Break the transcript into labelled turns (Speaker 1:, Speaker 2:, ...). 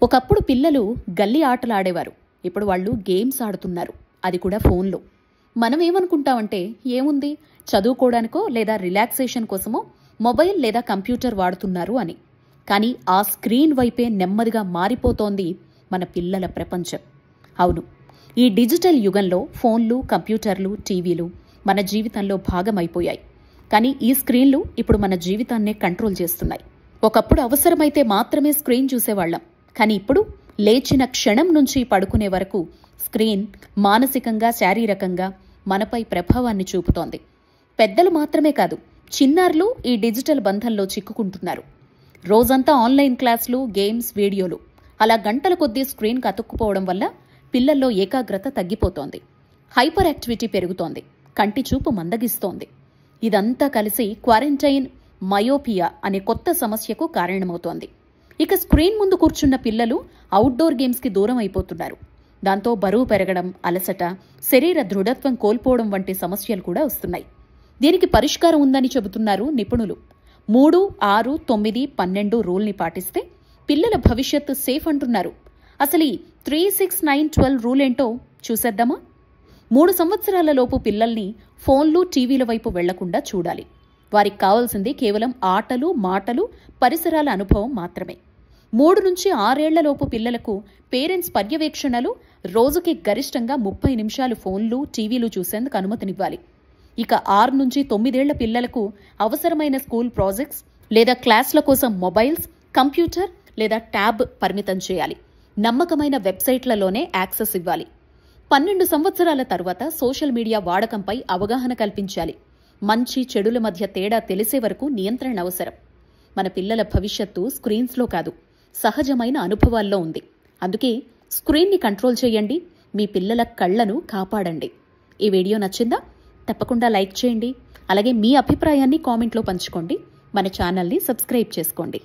Speaker 1: ఒకప్పుడు పిల్లలు గల్లీ ఆటలు ఆడేవారు. ఇప్పుడు వాళ్ళు గేమ్స్ ఆడుతున్నారు, అది కూడా ఫోన్లో. మనం ఏమనుకుంటామంటే ఏముంది, చదువుకోవడానికో లేదా రిలాక్సేషన్ కోసమో మొబైల్ లేదా కంప్యూటర్ వాడుతున్నారు అని. కానీ ఆ స్క్రీన్ వైపే నెమ్మదిగా మారిపోతోంది మన పిల్లల ప్రపంచం. అవును, ఈ డిజిటల్ యుగంలో ఫోన్లు, కంప్యూటర్లు, టీవీలు మన జీవితంలో భాగమైపోయాయి. కానీ ఈ స్క్రీన్లు ఇప్పుడు మన జీవితాన్నే కంట్రోల్ చేస్తున్నాయి. ఒకప్పుడు అవసరమైతే మాత్రమే స్క్రీన్ చూసేవాళ్లం, కానీ ఇప్పుడు లేచిన క్షణం నుంచి పడుకునే వరకు స్క్రీన్ మానసికంగా, శారీరకంగా మనపై ప్రభావాన్ని చూపుతోంది. పెద్దలు మాత్రమే కాదు, చిన్నారులు ఈ డిజిటల్ బంధంలో చిక్కుకుంటున్నారు. రోజంతా ఆన్లైన్ క్లాసులు, గేమ్స్, వీడియోలు, అలా గంటల కొద్దీ స్క్రీన్కి అతుక్కుపోవడం వల్ల పిల్లల్లో ఏకాగ్రత తగ్గిపోతోంది. హైపర్ యాక్టివిటీ పెరుగుతోంది, కంటి చూపు మందగిస్తోంది. ఇదంతా కలిసి క్వారంటైన్ మయోపియా అనే కొత్త సమస్యకు కారణమవుతోంది. ఇక స్క్రీన్ ముందు కూర్చున్న పిల్లలు అవుట్డోర్ గేమ్స్కి దూరం అయిపోతున్నారు. దాంతో బరువు పెరగడం, అలసట, శరీర దృఢత్వం కోల్పోవడం వంటి సమస్యలు కూడా వస్తున్నాయి. దీనికి పరిష్కారం ఉందని చెబుతున్నారు నిపుణులు. 3, 6, 9, 12 రూల్ని పాటిస్తే పిల్లల భవిష్యత్తు సేఫ్ అంటున్నారు. అసలు ఈ 3, 6, 9, 12 రూల్ ఏంటో చూసేద్దామా? 3 సంవత్సరాల లోపు పిల్లల్ని ఫోన్లు, టీవీల వైపు వెళ్లకుండా చూడాలి. వారికి కావాల్సింది కేవలం ఆటలు, మాటలు, పరిసరాల అనుభవం మాత్రమే. 3 నుంచి 6 ఏళ్లలోపు పిల్లలకు పేరెంట్స్ పర్యవేక్షణలు, రోజుకి గరిష్టంగా 30 నిమిషాలు ఫోన్లు, టీవీలు చూసేందుకు అనుమతినివ్వాలి. ఇక 6 నుంచి 9 ఏళ్ల పిల్లలకు అవసరమైన స్కూల్ ప్రాజెక్ట్స్ లేదా క్లాసుల కోసం మొబైల్స్, కంప్యూటర్ లేదా ట్యాబ్ పరిమితం చేయాలి. నమ్మకమైన వెబ్సైట్లలోనే యాక్సెస్ ఇవ్వాలి. 12 సంవత్సరాల తర్వాత సోషల్ మీడియా వాడకంపై అవగాహన కల్పించాలి. మంచి చెడుల మధ్య తేడా తెలిసే వరకు నియంత్రణ అవసరం. మన పిల్లల భవిష్యత్తు స్క్రీన్స్లో కాదు, సహజమైన అనుభవాల్లో ఉంది. అందుకే స్క్రీన్ని కంట్రోల్ చేయండి, మీ పిల్లల కళ్లను కాపాడండి. ఈ వీడియో నచ్చిందా? తప్పకుండా లైక్ చేయండి. అలాగే మీ అభిప్రాయాన్ని కామెంట్లో పంచుకోండి. మన ఛానల్ని సబ్స్క్రైబ్ చేసుకోండి.